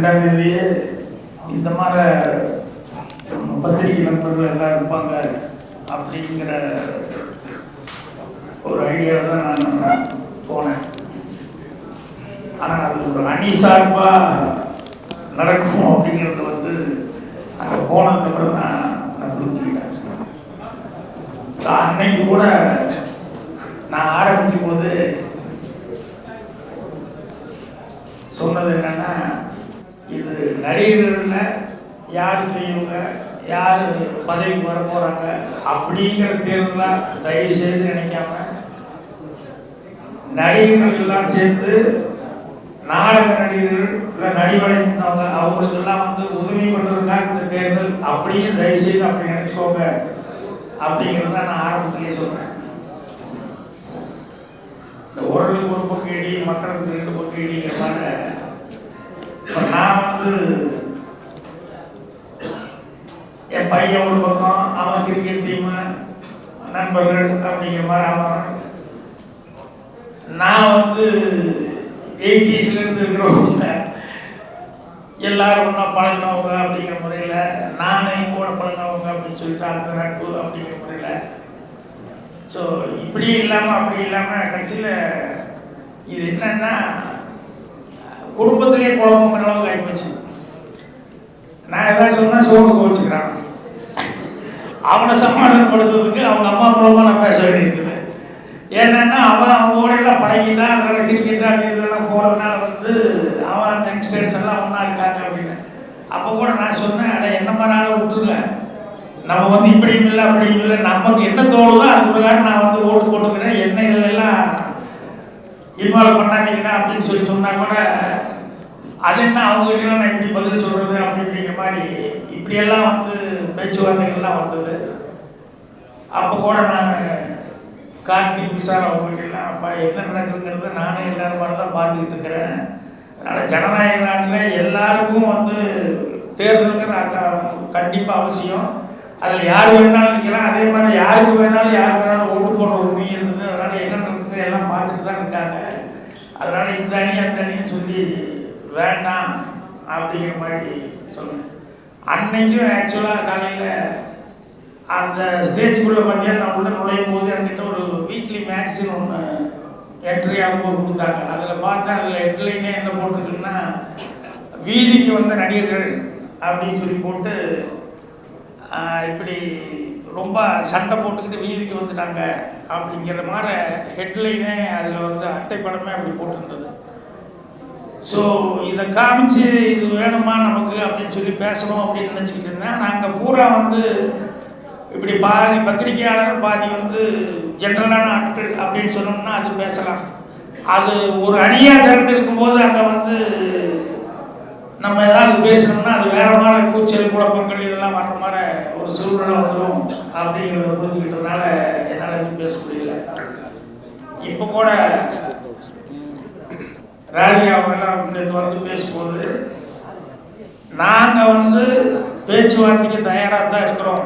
2ஆம் தேதியே இந்த மாதிரி பத்திரிகை நண்பர்கள் எல்லாம் இருப்பாங்க அப்படிங்கிற ஒரு ஐடியாவில் தான் நான் போனேன். ஆனால் அது ஒரு அணி சார்பாக நடக்கும் அப்படிங்கிறது வந்து அங்கே போனதுக்கப்புறம் நான் புரிஞ்சுக்கிட்டேன். அன்னைக்கு கூட நான் ஆரம்பிக்கும் போது சொன்னது என்னன்னா, இது நடிகர்களில் யார் செய்யுங்க, யார் பதவிக்கு வர போகிறாங்க அப்படிங்கிற தேர்தலாம் தயவு செய்து நினைக்காம, நடிகர்கள் எல்லாம் சேர்ந்து நாடக நடிகர்கள் இல்லை நடிவடைந்தவங்க அவங்களுக்கெல்லாம் வந்து உதவி பண்ணுறதுக்காக இந்த தேர்தல் அப்படின்னு தயவு செய்து அப்படி நினச்சிக்கோங்க அப்படிங்கிறத நான் ஆரம்பத்திலேயே சொல்கிறேன். இந்த உரலுக்கு ஒரு பக்கம் இடி, மக்களுக்கு 2 பக்கம் இடிங்கிறதால இப்போ நான் வந்து என் பையன் ஒரு பக்கம், அவன் கிரிக்கெட் டீமு நண்பர்கள் அப்படிங்கிற மாதிரி அவன், நான் வந்து 80ஸ்லேருந்து இருக்கிறவங்க எல்லாரும் ஒன்றா பழகினவங்க அப்படிங்கிற முறையில், நானே கூட பழகினவங்க அப்படின்னு சொல்லிட்டு அந்த நட்பு அப்படிங்கிற முறையில். ஸோ இப்படி இல்லாமல் அப்படி இல்லாமல் கடைசியில் இது என்னன்னா குடும்பத்திலே குழப்பங்கிற அளவுக்கு ஆகிப்போச்சு. நான் எதாவது சொன்னால் சோறுக்கு வச்சுக்கிறான், அவனை சமாதானப்படுத்துறதுக்கு அவங்க அம்மா மூலமாக நான் பேச வேண்டியிருக்குது. ஏன்னா அவன் அவங்க ஓடையெல்லாம் பழகிட்டான், அதனால் கிரிக்கெட் அது இதெல்லாம் போகிறதுனால வந்து அவன் யங்ஸ்டர்ஸ் எல்லாம் ஒன்றா இருக்காங்க அப்படின்னு. அப்போ கூட நான் சொன்னேன், அதை என்ன மாதிரினாலும் விட்டுருங்க, நம்ம வந்து இப்படியும் இல்லை அப்படியும் இல்லை, நமக்கு என்ன தோணுதோ அது பிரகாரம் நான் வந்து ஓட்டு போட்டுக்கிறேன், என்ன இதிலெல்லாம் இன்வால்வ் பண்ணாதீங்கன்னா அப்படின்னு சொல்லி சொன்னால் கூட அது என்ன அவங்ககிட்டலாம் நான் இப்படி பதில் சொல்கிறது அப்படிங்கிற மாதிரி இப்படியெல்லாம் வந்து பேச்சுவார்த்தைகள்லாம் வந்தது. அப்போ கூட நான் கார்த்திக் விசாரம் அவங்ககிட்டலாம் அப்போ என்ன நடக்குதுங்கிறத நானே எல்லோரும் மாதிரி தான் பார்த்துக்கிட்டு இருக்கிறேன். அதனால் ஜனநாயக நாட்டில் எல்லாருக்கும் வந்து தேர்தலுங்கிற அந்த கண்டிப்பாக அவசியம். அதில் யார் வேணாலும் நிற்கலாம், அதே மாதிரி யாருக்கு வேணாலும் யார் வேணாலும் ஓட்டு போடுற உரிமை இருக்குது. அதனால் என்ன நடக்குது எல்லாம் பார்த்துட்டு தான் இருக்காங்க. அதனால் இந்த அணி அந்த அணின்னு சொல்லி வேண்டாம் அப்படிங்கிற மாதிரி சொன்னேன். அன்னைக்கும் ஆக்சுவலாக காலையில் அந்த ஸ்டேஜுக்குள்ளே பார்த்தீங்கன்னா நான் உள்ளே நுழையும் போது என்கிட்ட ஒரு வீக்லி மேக்ஸின் ஒன்று என்ட்ரியாக கொடுத்தாங்க. அதில் பார்த்தா அதில் ஹெட்லைனே என்ன போட்டிருக்குன்னா, வீதிக்கு வந்த நடிகர்கள் அப்படின்னு சொல்லி போட்டு இப்படி ரொம்ப சண்டை போட்டுக்கிட்டு வீதிக்கு வந்துட்டாங்க அப்படிங்கிற மாதிரி ஹெட்லைனே அதில் வந்து அட்டைப்படமே அப்படி போட்டுருந்தது. ஸோ இதை காமிச்சு இது வேணுமா நமக்கு அப்படின்னு சொல்லி பேசணும் அப்படின்னு நினச்சிக்கிட்டு இருந்தேன். நாங்கள் பூரா வந்து இப்படி பாதி பத்திரிகையாளர் பாதி வந்து ஜென்ரலான ஆட்கள் அப்படின்னு சொன்னோம்னா அது பேசலாம். அது ஒரு அணியாக திரண்டு இருக்கும்போது அங்கே வந்து நம்ம ஏதாவது பேசணும்னா அது வேற மாதிரி கூச்சல் குழப்பங்கள் இதெல்லாம் வர்ற மாதிரி ஒரு சூழ்நிலை வந்துடும் அப்படிங்கிறத புரிஞ்சுக்கிட்டதுனால என்னால் எதுவும் பேச முடியல. இப்போ கூட ராஜி அவங்கெல்லாம் நேற்று வந்து பேசும்போது நாங்கள் வந்து பேச்சுவார்த்தைக்கு தயாராக தான் இருக்கிறோம்,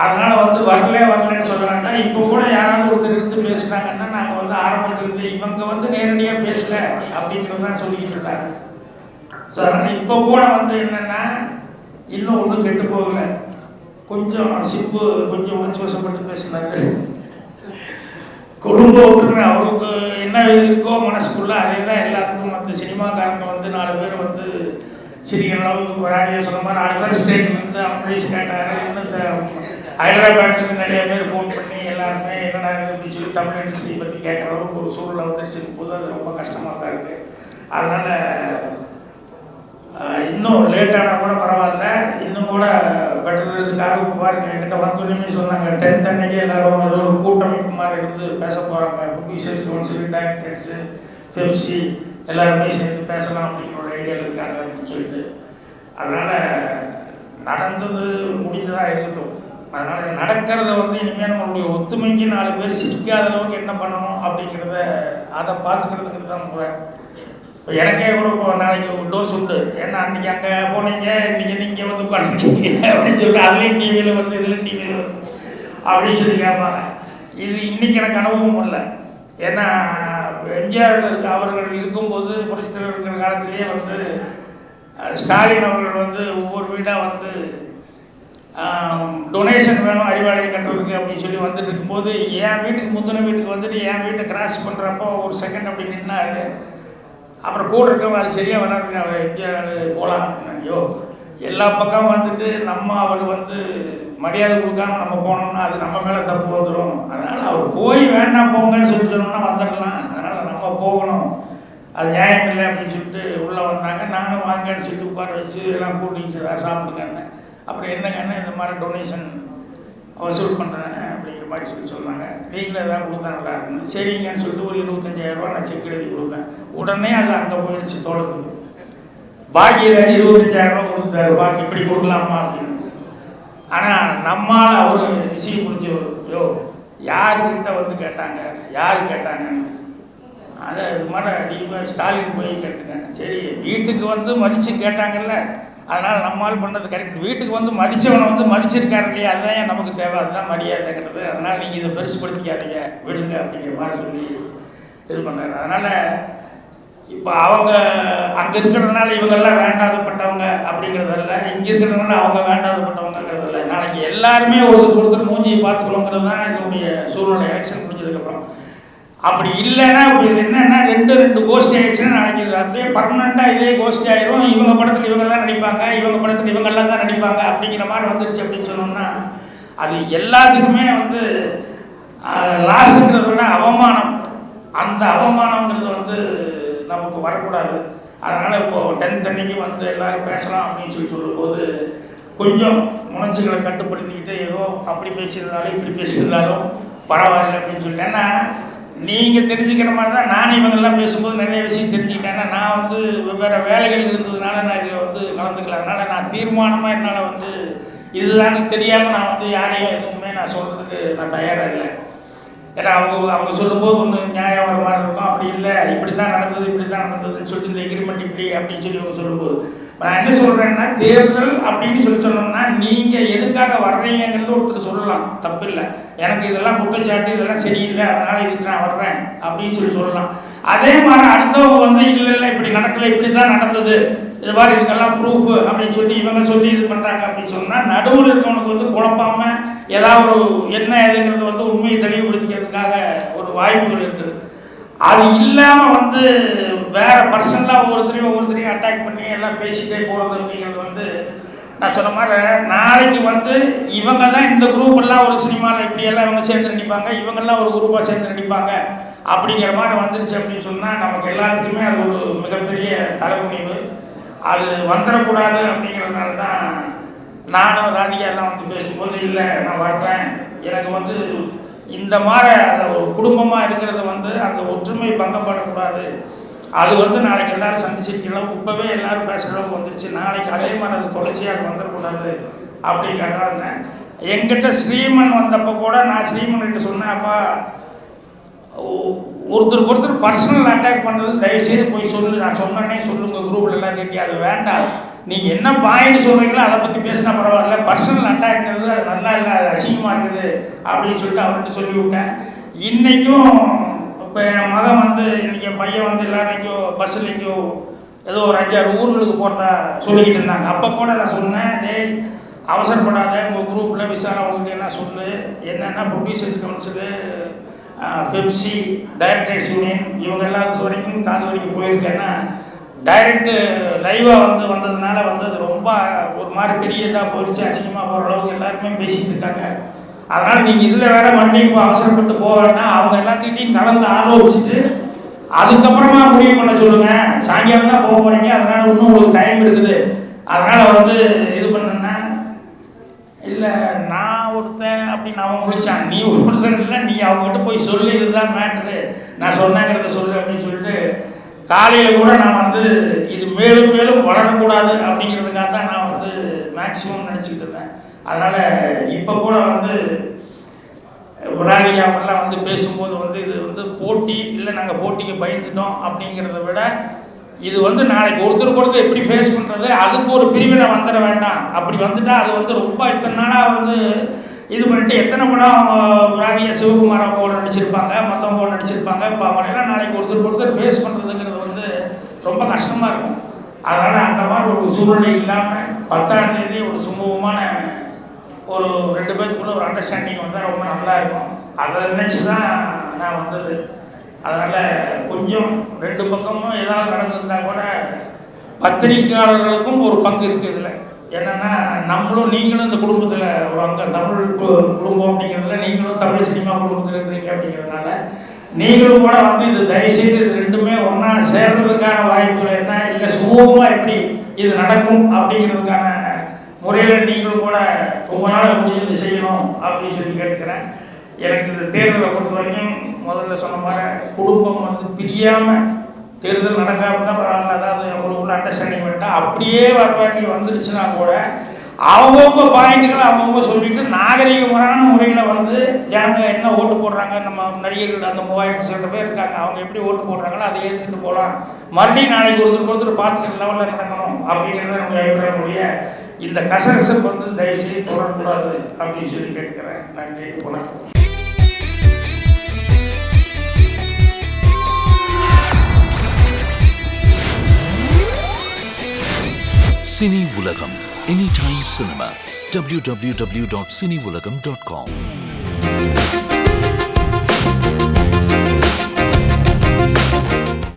அதனால் வந்து வரலன்னு சொல்கிறாங்க. இப்போ கூட யாராவது ஒருத்தர் இருந்து பேசுனாங்கன்னா நாங்கள் வந்து ஆரம்பத்துலேருந்து இவங்க வந்து நேரடியாக பேசலை அப்படிங்கிறது தான் சொல்லிக்கிட்டு இருக்காங்க. ஸோ அதனால் இப்போ கூட வந்து என்னென்னா இன்னும் ஒன்றும் கெட்டு போகலை. கொஞ்சம் சிப்பு கொஞ்சம் உணர்ச்சி வசப்பட்டு பேசினாரு. குடும்ப ஒற்றுமை அவருக்கு என்ன இருக்கோ மனசுக்குள்ளே அதே தான் எல்லாத்துக்கும். வந்து சினிமாக்காரங்க வந்து 4 பேர் வந்து சிரிக்கிற அளவுக்கு ராஜியாக சொன்ன மாதிரி 4 பேர் ஸ்டேட்லேருந்து அம்பரீஷ் கேட்டார். இன்னும் ஹைதராபாத்லேருந்து நிறைய பேர் ஃபோன் பண்ணி எல்லாருமே என்னடா அப்படின்னு சொல்லி தமிழ் இண்டஸ்ட்ரி பற்றி கேட்குற அளவுக்கு ஒரு சூழலை வந்துருச்சுக்கும் போது அது ரொம்ப கஷ்டமாக தான் இருக்குது. அதனால் இன்னும் லேட்டானால் கூட பரவாயில்ல, இன்னும் கூட பெட்டர்றதுக்காக இப்போ பாருங்கள் என்கிட்ட வந்தோடனே சொன்னாங்க 10th அன்னைக்கு எல்லோரும் ஏதோ ஒரு கூட்டமைப்பு மாதிரி இருந்து பேச போகிறாங்க. புக்கிஷர்ஸ் கவுன்சில், டைரக்டர்ஸு, பெப்சி எல்லாருமே சேர்ந்து பேசலாம் அப்படிங்கிற ஒரு ஐடியாவில் இருக்காங்க அப்படின்னு சொல்லிட்டு. அதனால் நடந்தது முடிஞ்சதாக இருக்கட்டும். அதனால் நடக்கிறத வந்து இனிமேல் நம்மளுடைய ஒத்துமைக்கு 4 பேர் சிரிக்காத அளவுக்கு என்ன பண்ணணும் அப்படிங்கிறத அதை பார்த்துக்கிறதுங்கிறது தான் முறை. இப்போ எனக்கே கூட இப்போ நாளைக்கு டோஸ் உண்டு, ஏன்னா அன்றைக்கி அங்கே போனீங்க இன்றைக்கி நீங்கள் வந்து உட்காந்துருக்கீங்க அப்படின்னு சொல்லிட்டு அதுலேயும் டிவியில் வருது இதுலேயும் டிவியில் வருது அப்படின்னு சொல்லி கேட்பாங்க. இது இன்றைக்கி எனக்கு அனுபவம் இல்லை. ஏன்னா எம்ஜிஆர் அவர்கள் இருக்கும்போது புரட்சித் தலைவர் இருக்கிற காலத்திலேயே வந்து ஸ்டாலின் அவர்கள் வந்து ஒவ்வொரு வீடாக வந்து டொனேஷன் வேணும் அறிவாலயம் கட்டுறதுக்கு அப்படின்னு சொல்லி வந்துட்டு இருக்கும்போது என் வீட்டுக்கு முந்தின வீட்டுக்கு வந்துட்டு என் வீட்டை கிராஸ் பண்ணுறப்போ ஒரு செகண்ட் அப்படி நின்னாரு. அப்புறம் கூட இருக்கவங்க அது சரியாக வராதுங்க, அவர் எம்ஜிஆர் போகலாம். ஐயோ எல்லா பக்கம் வந்துட்டு நம்ம அவர் வந்து மரியாதை கொடுக்காம நம்ம போனோம்னா அது நம்ம மேலே தப்பு வந்துடும். அதனால் அவர் போய் வேண்டாம் போங்கன்னு சொல்லி சொன்னோம்னா வந்துடலாம். அதனால் நம்ம போகணும், அது நியாயம் இல்லை அப்படின்னு சொல்லிட்டு உள்ளே வந்தாங்க. நானும் வாங்கன்னு சொல்லிட்டு உட்கார வச்சு எல்லாம் கூட்டிங்ஸ் சாப்பிடுங்கன்னு. அப்புறம் என்னங்கன்னா இந்த மாதிரி டொனேஷன் வசூல் பண்ணுறேன் அப்படிங்கிற மாதிரி சொல்லி சொன்னாங்க. நீங்களே எதாவது கொடுத்தா நல்லா இருக்குன்னு. சரிங்கன்னு சொல்லிட்டு ஒரு 25,000 நான் செக் எழுதி கொடுத்தேன். உடனே அது அங்கே போயிடுச்சு தோட்டத்துக்கு. பாக்கி 25,000 கொடுத்தாரு, பாக்கி இப்படி கொடுக்கலாமா அப்படின்னு. ஆனால் நம்மால் அவர் விஷயம் புரிஞ்சு யோ யாருக்கிட்ட வந்து கேட்டாங்க, யார் கேட்டாங்கன்னு. அதை இது மாதிரி அடிப்பாக ஸ்டாலின் போய் கேட்டுங்க. சரி வீட்டுக்கு வந்து மதித்து கேட்டாங்கல்ல, அதனால் நம்மால் பண்ணது கரெக்ட். வீட்டுக்கு வந்து மதித்தவனை வந்து மதிச்சிருக்காரு இல்லையா, அதுதான் நமக்கு தேவை, அதுதான் மரியாதைங்கிறது. அதனால் நீங்கள் இதை பெருசுப்படுத்திக்காதீங்க, விடுங்க அப்படிங்கிற மாதிரி சொல்லி இது பண்ணார். அதனால் இப்போ அவங்க அங்கே இருக்கிறதுனால இவங்கெல்லாம் வேண்டாதப்பட்டவங்க அப்படிங்கிறதில்ல, இங்கே இருக்கிறதுனால அவங்க வேண்டாதப்பட்டவங்கிறதில்ல. நாளைக்கு எல்லாருமே ஒருத்தர் மூஞ்சியை பார்த்துக்கணுங்கிறது தான் இதனுடைய சூழ்நிலை. எலெக்ஷன் முடிஞ்சதுக்கப்புறம் அப்படி இல்லைன்னா இப்போ இது என்னென்னா ரெண்டு கோஷ்டி ஆகிடுச்சுன்னா நாளைக்கு இது அப்படியே பர்மனெண்ட்டாக இதே கோஷ்டி ஆயிரும். இவங்க படத்தில் இவங்க தான் நடிப்பாங்க, இவங்க படத்தில் இவங்கெல்லாம் தான் நடிப்பாங்க அப்படிங்கிற மாதிரி வந்துருச்சு அப்படின்னு சொன்னோம்னா அது எல்லாத்துக்குமே வந்து லாஸுங்கிறத விட அவமானம். அந்த அவமானங்கிறது வந்து நமக்கு வரக்கூடாது. அதனால் இப்போது 10th அன்னைக்கு வந்து எல்லோரும் பேசலாம் அப்படின்னு சொல்லும்போது கொஞ்சம் உணர்ச்சிகளை கட்டுப்படுத்திக்கிட்டு ஏதோ அப்படி பேசியிருந்தாலும் இப்படி பேசியிருந்தாலும் பரவாயில்லை அப்படின்னு சொல்லி. ஏன்னா நீங்கள் தெரிஞ்சுக்கிற மாதிரி தான் நான் இவங்கெல்லாம் பேசும்போது நிறைய விஷயம் தெரிஞ்சுக்கிட்டேன். ஏன்னா நான் வந்து வெவ்வேறு வேலைகள் இருந்ததுனால நான் இதில் வந்து கலந்துக்கல. அதனால் நான் தீர்மானமாக என்னால் வந்து இதுதான் தெரியாமல் நான் வந்து யாரையும் எதுவுமே நான் சொல்கிறதுக்கு நான் தயாராக இல்லை. ஏன்னா அவங்க சொல்லும்போது ஒன்று நியாயம் வர மாதிரி இருக்கும், அப்படி இல்லை இப்படி தான் நடந்ததுன்னு சொல்லிட்டு இந்த எக்ரிமெண்ட் இப்படி அப்படின்னு சொல்லி அவங்க சொல்லும்போது நான் என்ன சொல்கிறேன்னா, தேர்தல் அப்படின்னு சொன்னோம்னா நீங்கள் எதுக்காக வர்றீங்கிறது ஒருத்தர் சொல்லலாம், தப்பு இல்லை. எனக்கு இதெல்லாம் குற்றச்சாட்டு, இதெல்லாம் சரியில்லை, அதனால் இதுக்கு நான் வர்றேன் அப்படின்னு சொல்லலாம். அதே மாதிரி அடுத்தவங்க வந்து இல்லை இப்படி நடக்கலை, இப்படி தான் நடந்தது, இது மாதிரி இதுக்கெல்லாம் ப்ரூஃப் அப்படின்னு சொல்லி இவங்க சொல்லி இது பண்ணுறாங்க அப்படின்னு சொன்னால் நடுவில் இருக்கவனுக்கு வந்து குழப்பாமல் ஏதாவது ஒரு என்ன எதுங்கிறது வந்து உண்மையை தெளிவுபடுத்திக்கிறதுக்காக ஒரு வாய்ப்புகள் இருக்குது. அது இல்லாமல் வந்து வேறு பர்சனலாக ஒவ்வொருத்தரையும் அட்டாக் பண்ணி எல்லாம் பேசிகிட்டே போகிறது அப்படிங்கிறது வந்து நான் சொன்ன மாதிரி நாளைக்கு வந்து இவங்க தான் இந்த குரூப் எல்லாம் ஒரு சினிமாவில் இப்படியெல்லாம் இவங்க சேர்ந்து நடிப்பாங்க, இவங்கெல்லாம் ஒரு குரூப்பாக சேர்ந்து நடிப்பாங்க அப்படிங்கிற மாதிரி வந்துருச்சு அப்படின்னு சொன்னால் நமக்கு எல்லாத்துக்குமே அது ஒரு மிகப்பெரிய தலைமுடிவு. அது வந்துடக்கூடாது அப்படிங்கிறதுனால தான் நானும் ராதிகா எல்லாம் வந்து பேசும்போது இல்லை நான் வர்றேன், எனக்கு வந்து இந்த மாதிரி அந்த ஒரு குடும்பமாக இருக்கிறத வந்து அந்த ஒற்றுமை பங்கப்படக்கூடாது, அது வந்து நாளைக்கு எல்லோரும் சந்திச்சிருக்கலாம், இப்போவே எல்லோரும் பேசுகிற அளவுக்கு வந்துருச்சு, நாளைக்கு அதே மாதிரி அது தொடர்ச்சியாக வந்துடக்கூடாது அப்படிங்கிறதாங்க. என்கிட்ட ஸ்ரீமன் வந்தப்போ கூட நான் ஸ்ரீமன்கிட்ட சொன்னேன், அப்பா ஒருத்தருக்கு பர்சனல் அட்டாக் பண்ணுறது தயவுசெய்து போய் சொல்லு, நான் சொன்னேன்னே சொல்லுங்க குரூப்பில் எல்லாம் திட்டி, அது வேண்டாம், நீங்கள் என்ன பாயிண்ட் சொல்கிறீங்களோ அதை பற்றி பேசினா பரவாயில்ல, பர்சனல் அட்டாக்ங்கிறது அது நல்லா இல்லை, அது அசிங்கமாக இருக்குது அப்படின்னு சொல்லிட்டு அவர்கிட்ட சொல்லிவிட்டேன். இன்றைக்கும் இப்போ என் மகன் வந்து இன்றைக்கி என் பையன் வந்து எல்லோரும் எங்கேயோ பஸ்ஸில் எங்கேயோ ஏதோ ஒரு 5-6 ஊர்களுக்கு போகிறதா சொல்லிக்கிட்டு இருந்தாங்க. அப்போ கூட நான் சொன்னேன், டேய் அவசரப்படாத, உங்கள் குரூப்பில் விசாரணை உங்கள்கிட்ட என்ன சொல்லு, என்னென்னா producers council, Pepsi, directors union, இவங்க எல்லாத்துக்கு வரைக்கும் காது வரைக்கும் போயிருக்கேன்னா டைரக்டு லைவாக வந்ததுனால வந்து அது ரொம்ப ஒரு மாதிரி பெரிய இதாக போயிடுச்சு, அசிங்கமாக போகிற அளவுக்கு எல்லாருமே பேசிகிட்டு இருக்காங்க. அதனால் நீங்கள் இதில் வேறு மறுபடியும் இப்போ அவசரப்பட்டு போக வேண்டாம், அவங்க எல்லாத்தையும் கலந்து ஆலோசிச்சுட்டு அதுக்கப்புறமா முடிவு பண்ண சொல்லுங்கள், சாயங்காலம் தான் போக போகிறீங்க, அதனால் இன்னும் உங்களுக்கு டைம் இருக்குது, அதனால் வந்து இது பண்ணுன்னா இல்லை நான் ஒருத்தன் அப்படின்னு அவன் முடித்தான், நீ ஒருத்தன் இல்லை, நீ அவங்ககிட்ட போய் சொல்லி இதுதான் மேட்ரு, நான் சொன்னேங்கிறத சொல்லு அப்படின்னு சொல்லிட்டு காலையில் கூட நான் வந்து இது மேலும் மேலும் வளரக்கூடாது அப்படிங்கிறதுக்காக தான் நான் வந்து மேக்ஸிமம் நினச்சிக்கிட்டு இருந்தேன். அதனால் இப்போ கூட வந்து ராதிகாவெல்லாம் வந்து பேசும்போது வந்து இது வந்து போட்டி இல்லை, நாங்கள் போட்டிக்கு பயந்துட்டோம் அப்படிங்கிறத விட இது வந்து நாளைக்கு ஒருத்தருக்கு எப்படி ஃபேஸ் பண்ணுறது, அதுக்கு ஒரு பிரிவினை வந்துட வேண்டாம், அப்படி வந்துட்டால் அது வந்து ரொம்ப இத்தனை நாளாக வந்து இது பண்ணிட்டு எத்தனை படம் ராதியா சிவகுமார் அவங்களோட நடிச்சிருப்பாங்க, மற்றவங்களோட நடிச்சிருப்பாங்க. இப்போ அவங்களெல்லாம் நாளைக்கு ஒருத்தர் ஃபேஸ் பண்ணுறதுங்கிறது வந்து ரொம்ப கஷ்டமாக இருக்கும். அதனால் அந்த மாதிரி ஒரு சூழ்நிலை இல்லாமல் 10ஆம் தேதி ஒரு சுமூகமான ஒரு 2 பேருக்குள்ள ஒரு அண்டர்ஸ்டாண்டிங் வந்தால் ரொம்ப நல்லா இருக்கும். அதை நினச்சி தான் நான் வந்தது. அதனால் கொஞ்சம் 2 பக்கமும் ஏதாவது நடந்திருந்தால் கூட பத்திரிக்கையாளர்களுக்கும் ஒரு பங்கு இருக்குது இதில். என்னென்னா நீங்களும் இந்த குடும்பத்தில் ஒரு அங்கம், தமிழ் குடும்பம் அப்படிங்கிறதுல நீங்களும் தமிழ் சினிமா குடும்பத்தில் இருக்கிறீங்க அப்படிங்கிறதுனால நீங்களும் கூட வந்து இது தயவுசெய்து இது 2மே ஒன்றா சேர்றதுக்கான வாய்ப்புகள் என்ன, இல்லை சுமூகமாக எப்படி இது நடக்கும் அப்படிங்கிறதுக்கான முறையில் நீங்களும் கூட உங்களால் முடிஞ்சது செய்யணும் அப்படின்னு சொல்லி கேட்டுக்கிறேன். எனக்கு இந்த தேர்தலை பொறுத்த வரைக்கும் முதல்ல சொன்ன மாதிரி குடும்பம் வந்து பிரியாமல் தேர்தல் நடக்காமல் தான் பரவாயில்ல. அதாவது அவங்களுக்குள்ள அண்டர்ஸ்டாண்டிங் பண்ணிட்டால் அப்படியே வர வேண்டி வந்துருச்சுன்னா கூட அவங்கவுங்க பாயிண்ட்டுகளை அவங்கவுங்க சொல்லிட்டு நாகரிகமான முறையில் வந்து ஜனங்க என்ன ஓட்டு போடுறாங்க, நம்ம நடிகர்கள் அந்த 3000 சில பேர் இருக்காங்க, அவங்க எப்படி ஓட்டு போடுறாங்களோ அதை ஏற்றுக்கிட்டு போகலாம். மறுபடியும் நாளைக்கு ஒருத்தர் பார்த்துக்கிற லெவலில் நடக்கணும் அப்படிங்கிறத நம்ம அபிப்பிராயமுடைய இந்த கசகசப்பு வந்து தயவுசெய்து தொடரக்கூடாது அப்படின்னு சொல்லி கேட்கிறேன். நன்றி, வணக்கம். Cine Ulagam, Anytime Cinema, www.cineulagam.com